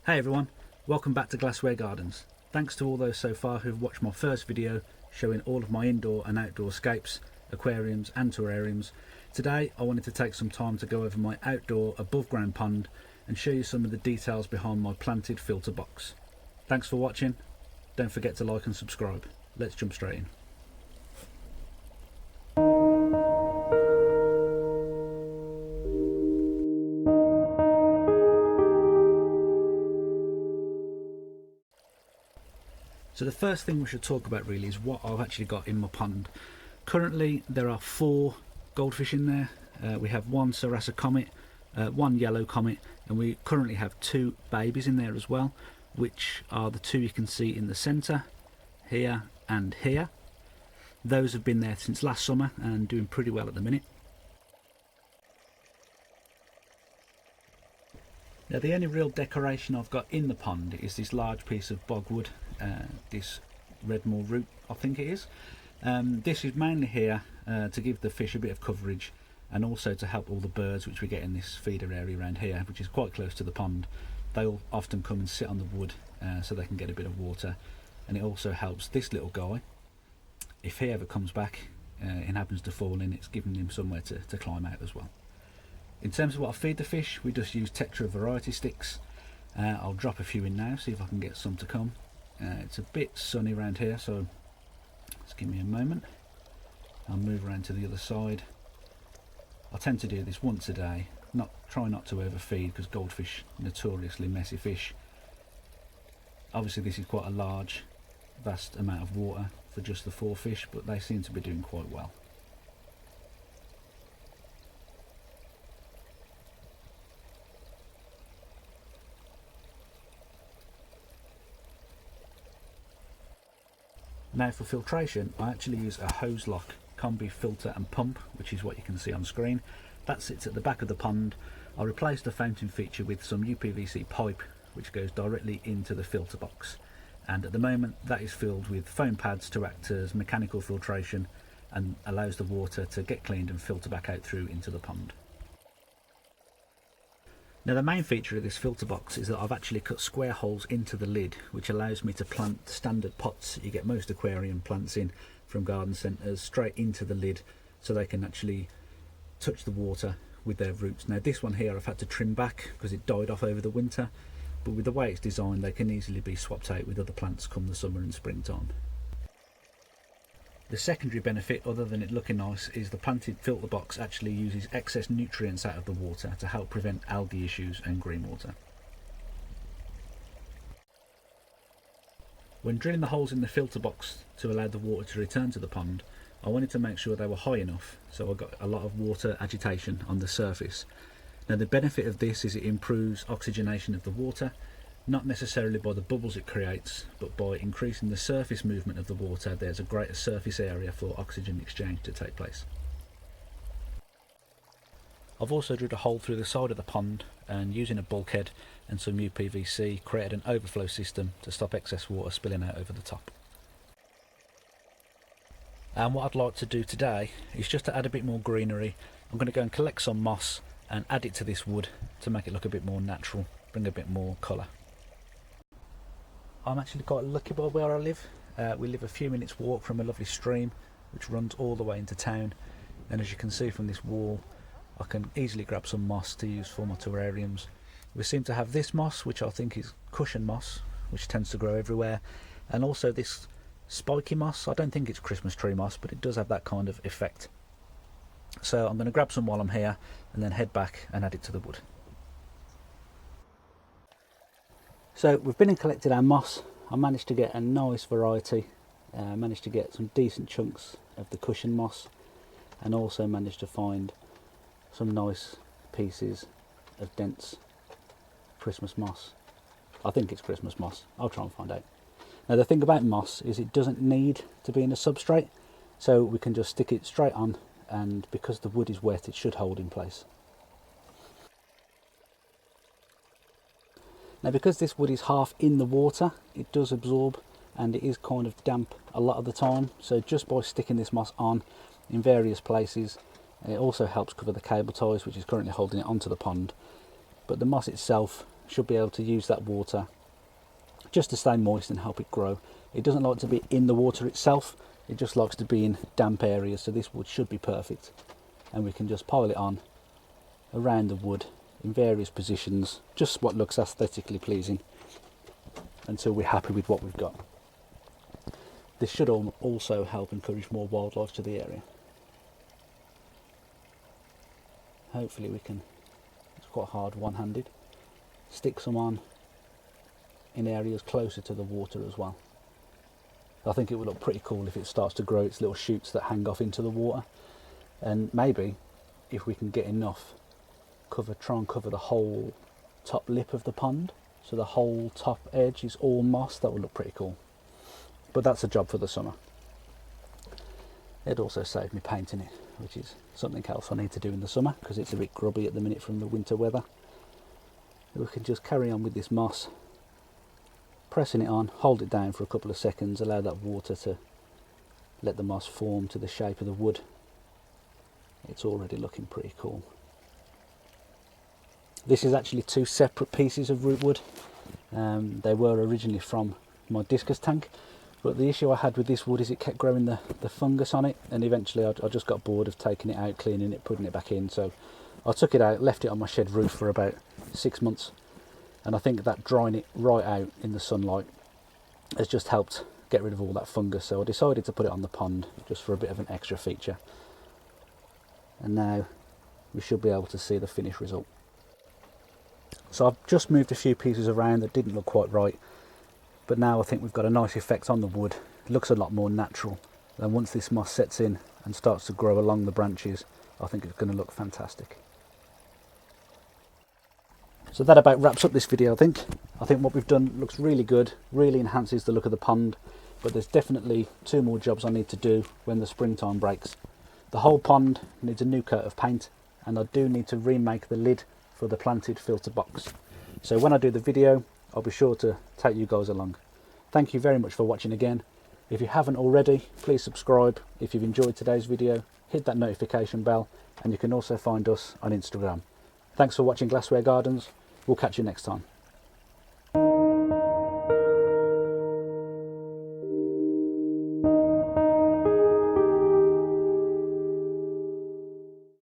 Hey everyone, welcome back to Glassware Gardens. Thanks to all those so far who've watched my first video showing all of my indoor and outdoor scapes, aquariums and terrariums. Today I wanted to take some time to go over my outdoor above ground pond and show you some of the details behind my planted filter box. Thanks for watching. Don't forget to like and subscribe. Let's jump straight in. So the first thing we should talk about really is what I've actually got in my pond. Currently there are 4 goldfish in there. We have one Sarasa comet, one yellow comet, and we currently have 2 babies in there as well, which are the 2 you can see in the centre, here and here. Those have been there since last summer and doing pretty well at the minute. Now the only real decoration I've got in the pond is this large piece of bogwood, this redmore root I think it is. This is mainly here to give the fish a bit of coverage and also to help all the birds which we get in this feeder area around here, which is quite close to the pond. They'll often come and sit on the wood so they can get a bit of water, and it also helps this little guy. If he ever comes back and happens to fall in, it's giving him somewhere to climb out as well. In terms of what I feed the fish, we just use Tetra variety sticks. I'll drop a few in now, see if I can get some to come. It's a bit sunny around here, so just give me a moment. I'll move around to the other side. I tend to do this once a day. Try not to overfeed, because goldfish are notoriously messy fish. Obviously this is quite a large, vast amount of water for just the 4 fish, but they seem to be doing quite well. Now for filtration, I actually use a hose lock combi filter and pump, which is what you can see on screen. That sits at the back of the pond. I replaced the fountain feature with some UPVC pipe which goes directly into the filter box, and at the moment that is filled with foam pads to act as mechanical filtration and allows the water to get cleaned and filter back out through into the pond. Now the main feature of this filter box is that I've actually cut square holes into the lid, which allows me to plant standard pots you get most aquarium plants in from garden centres straight into the lid, so they can actually touch the water with their roots. Now this one here I've had to trim back because it died off over the winter, but with the way it's designed they can easily be swapped out with other plants come the summer and springtime. The secondary benefit, other than it looking nice, is the planted filter box actually uses excess nutrients out of the water to help prevent algae issues and green water. When drilling the holes in the filter box to allow the water to return to the pond, I wanted to make sure they were high enough, so I got a lot of water agitation on the surface. Now the benefit of this is it improves oxygenation of the water, not necessarily by the bubbles it creates, but by increasing the surface movement of the water. There's a greater surface area for oxygen exchange to take place. I've also drilled a hole through the side of the pond, and using a bulkhead and some UPVC created an overflow system to stop excess water spilling out over the top. And what I'd like to do today is just to add a bit more greenery. I'm going to go and collect some moss and add it to this wood to make it look a bit more natural, bring a bit more colour. I'm actually quite lucky by where I live. We live a few minutes walk from a lovely stream which runs all the way into town, and as you can see from this wall I can easily grab some moss to use for my terrariums. We seem to have this moss, which I think is cushion moss, which tends to grow everywhere, and also this spiky moss. I don't think it's Christmas tree moss, but it does have that kind of effect. So I'm going to grab some while I'm here and then head back and add it to the wood. So we've been and collected our moss. I managed to get a nice variety. I managed to get some decent chunks of the cushion moss, and also managed to find some nice pieces of dense Christmas moss. I think it's Christmas moss. I'll try and find out. Now the thing about moss is it doesn't need to be in a substrate, so we can just stick it straight on, and because the wood is wet it should hold in place. Now because this wood is half in the water, it does absorb and it is kind of damp a lot of the time, so just by sticking this moss on in various places, it also helps cover the cable ties which is currently holding it onto the pond. But the moss itself should be able to use that water just to stay moist and help it grow. It doesn't like to be in the water itself, it just likes to be in damp areas, so this wood should be perfect. And we can just pile it on around the wood in various positions, just what looks aesthetically pleasing, until we're happy with what we've got. This should also help encourage more wildlife to the area. Hopefully we can, it's quite hard one-handed, stick some on in areas closer to the water as well. I think it would look pretty cool if it starts to grow its little shoots that hang off into the water. And maybe if we can get enough, try and cover the whole top lip of the pond, so the whole top edge is all moss. That would look pretty cool. But that's a job for the summer. It'd also save me painting it, which is something else I need to do in the summer because it's a bit grubby at the minute from the winter weather. We can just carry on with this moss, pressing it on, hold it down for a couple of seconds, allow that water to let the moss form to the shape of the wood. It's already looking pretty cool. This is actually two separate pieces of root wood. They were originally from my discus tank, but the issue I had with this wood is it kept growing the fungus on it, and eventually I just got bored of taking it out, cleaning it, putting it back in, so I took it out, left it on my shed roof for about 6 months, and I think that drying it right out in the sunlight has just helped get rid of all that fungus, so I decided to put it on the pond just for a bit of an extra feature. And now we should be able to see the finished result. So I've just moved a few pieces around that didn't look quite right, but now I think we've got a nice effect on the wood. It looks a lot more natural, and once this moss sets in and starts to grow along the branches, I think it's going to look fantastic. So that about wraps up this video. I think what we've done looks really good, really enhances the look of the pond, but there's definitely 2 more jobs I need to do when the springtime breaks. The whole pond needs a new coat of paint, and I do need to remake the lid for the planted filter box. So when I do the video, I'll be sure to take you guys along. Thank you very much for watching again. If you haven't already, please subscribe. If you've enjoyed today's video, hit that notification bell, and you can also find us on Instagram. Thanks for watching Glassware Gardens. We'll catch you next time.